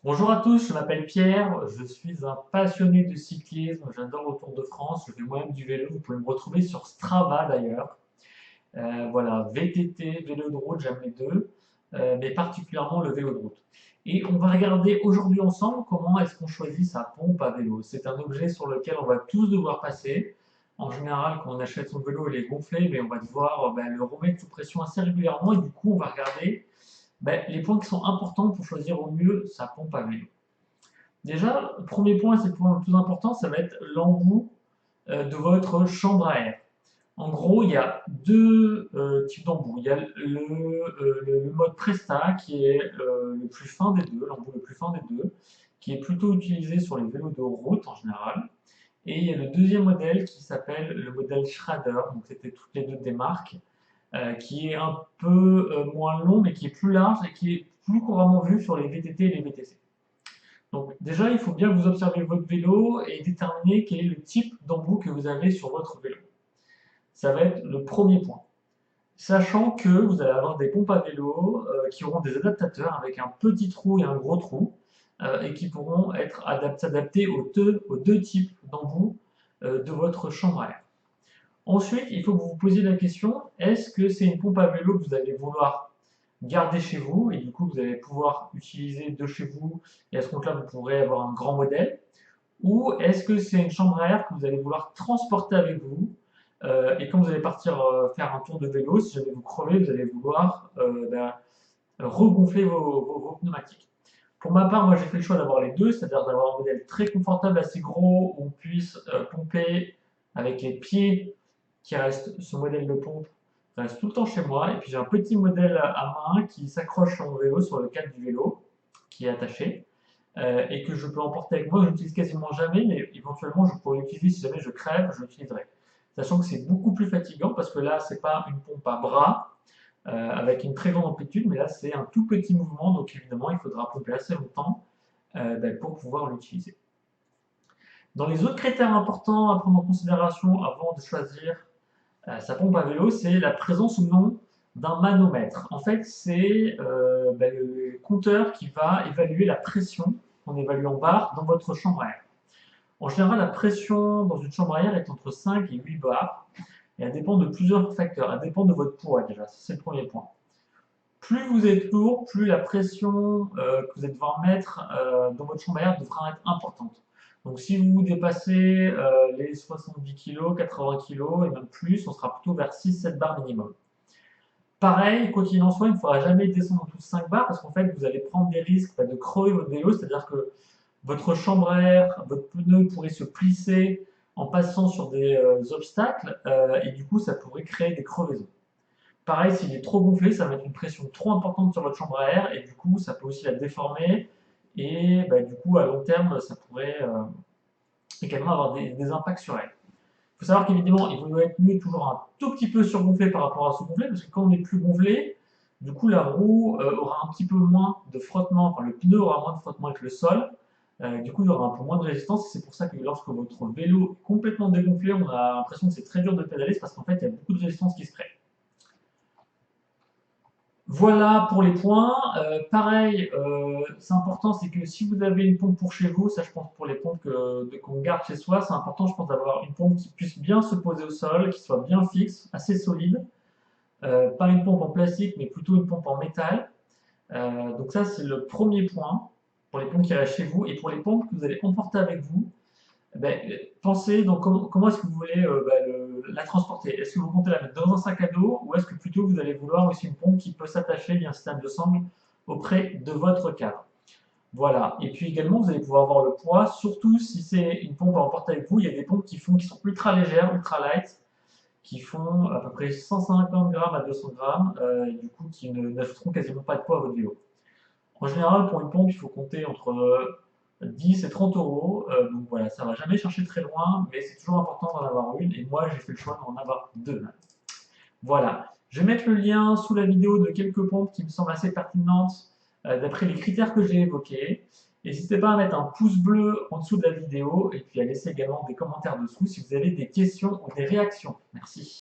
Bonjour à tous, je m'appelle Pierre, je suis un passionné de cyclisme, j'adore le Tour de France, je fais moi-même du vélo, vous pouvez me retrouver sur Strava d'ailleurs. Voilà, VTT, vélo de route, j'aime les deux, mais particulièrement le vélo de route. Et on va regarder aujourd'hui ensemble comment est-ce qu'on choisit sa pompe à vélo. C'est un objet sur lequel on va tous devoir passer. En général, quand on achète son vélo, il est gonflé, mais on va devoir le remettre sous pression assez régulièrement et du coup, on va regarder les points qui sont importants pour choisir au mieux sa pompe à vélo. Déjà, le premier point, c'est le point le plus important, ça va être l'embout de votre chambre à air. En gros, il y a deux types d'embouts. Il y a le mode Presta qui est le plus fin des deux, l'embout le plus fin des deux, qui est plutôt utilisé sur les vélos de route en général. Et il y a le deuxième modèle qui s'appelle le modèle Schrader, donc c'était toutes les deux des marques, qui est un peu moins long mais qui est plus large et qui est plus couramment vu sur les VTT et les VTC. Donc déjà, il faut bien que vous observez votre vélo et déterminer quel est le type d'embout que vous avez sur votre vélo. Ça va être le premier point. Sachant que vous allez avoir des pompes à vélo qui auront des adaptateurs avec un petit trou et un gros trou et qui pourront être adaptés aux deux types d'embouts de votre chambre à air. Ensuite, il faut que vous vous posiez la question, est-ce que c'est une pompe à vélo que vous allez vouloir garder chez vous et du coup vous allez pouvoir utiliser de chez vous et à ce compte-là vous pourrez avoir un grand modèle, ou est-ce que c'est une chambre à air que vous allez vouloir transporter avec vous et quand vous allez partir faire un tour de vélo, si jamais vous crevez, vous allez vouloir regonfler vos pneumatiques. Pour ma part, moi j'ai fait le choix d'avoir les deux, c'est-à-dire d'avoir un modèle très confortable, assez gros, où on puisse pomper avec les pieds qui restent, ce modèle de pompe reste tout le temps chez moi. Et puis j'ai un petit modèle à main qui s'accroche sur mon vélo, sur le cadre du vélo, qui est attaché, et que je peux emporter avec moi. Je n'utilise quasiment jamais, mais éventuellement je pourrais l'utiliser si jamais je crève, je l'utiliserai. Sachant que c'est beaucoup plus fatigant parce que là, c'est pas une pompe à bras avec une très grande amplitude, mais là, c'est un tout petit mouvement, donc évidemment, il faudra pomper assez longtemps pour pouvoir l'utiliser. Dans les autres critères importants à prendre en considération avant de choisir sa pompe à vélo, c'est la présence ou non d'un manomètre. En fait, c'est le compteur qui va évaluer la pression qu'on évalue en bar dans votre chambre à air. En général, la pression dans une chambre à air est entre 5 et 8 bars, et elle dépend de plusieurs facteurs. Elle dépend de votre poids déjà, c'est le premier point. Plus vous êtes lourd, plus la pression que vous allez devoir mettre dans votre chambre à air devra être importante. Donc si vous dépassez les 70 kg, 80 kg et même plus, on sera plutôt vers 6-7 bars minimum. Pareil, quoi qu'il en soit, il ne faudra jamais descendre en dessous de 5 bars parce qu'en fait, vous allez prendre des risques de crever votre vélo, c'est-à-dire que votre chambre à air, votre pneu pourrait se plisser en passant sur des obstacles et du coup, ça pourrait créer des crevaisons. Pareil, s'il est trop gonflé, ça va mettre une pression trop importante sur votre chambre à air et du coup, ça peut aussi la déformer et du coup, à long terme, ça pourrait également avoir des impacts sur elle. Il faut savoir qu'évidemment, il vaut être mieux toujours un tout petit peu surgonflé par rapport à sous-gonflé, parce que quand on est plus gonflé, du coup, la roue aura un petit peu moins de frottement, enfin le pneu aura moins de frottement avec le sol, du coup, il y aura un peu moins de résistance, et c'est pour ça que lorsque votre vélo est complètement dégonflé, on a l'impression que c'est très dur de pédaler, c'est parce qu'en fait, il y a beaucoup de résistance qui se crée. Voilà pour les points. Pareil, c'est important, c'est que si vous avez une pompe pour chez vous, ça je pense pour les pompes qu'on garde chez soi, c'est important je pense d'avoir une pompe qui puisse bien se poser au sol, qui soit bien fixe, assez solide. Pas une pompe en plastique, mais plutôt une pompe en métal. Donc ça c'est le premier point pour les pompes qui restent chez vous. Et pour les pompes que vous allez emporter avec vous, pensez donc comment est-ce que vous voulez la transporter. Est-ce que vous comptez la mettre dans un sac à dos ou est-ce que plutôt vous allez vouloir aussi une pompe qui peut s'attacher via un système de sangle auprès de votre cadre. Voilà. Et puis également, vous allez pouvoir voir le poids, surtout si c'est une pompe à emporter avec vous. Il y a des pompes qui sont ultra légères, ultra light, qui font à peu près 150 grammes à 200 grammes, et du coup qui n'ajouteront quasiment pas de poids à votre vélo. En général, pour une pompe, il faut compter entre 10 et 30 euros. Donc voilà, ça ne va jamais chercher très loin, mais c'est toujours important d'en avoir une. Et moi, j'ai fait le choix d'en avoir deux. Voilà. Je vais mettre le lien sous la vidéo de quelques pompes qui me semblent assez pertinentes d'après les critères que j'ai évoqués. N'hésitez pas à mettre un pouce bleu en dessous de la vidéo et puis à laisser également des commentaires dessous si vous avez des questions ou des réactions. Merci.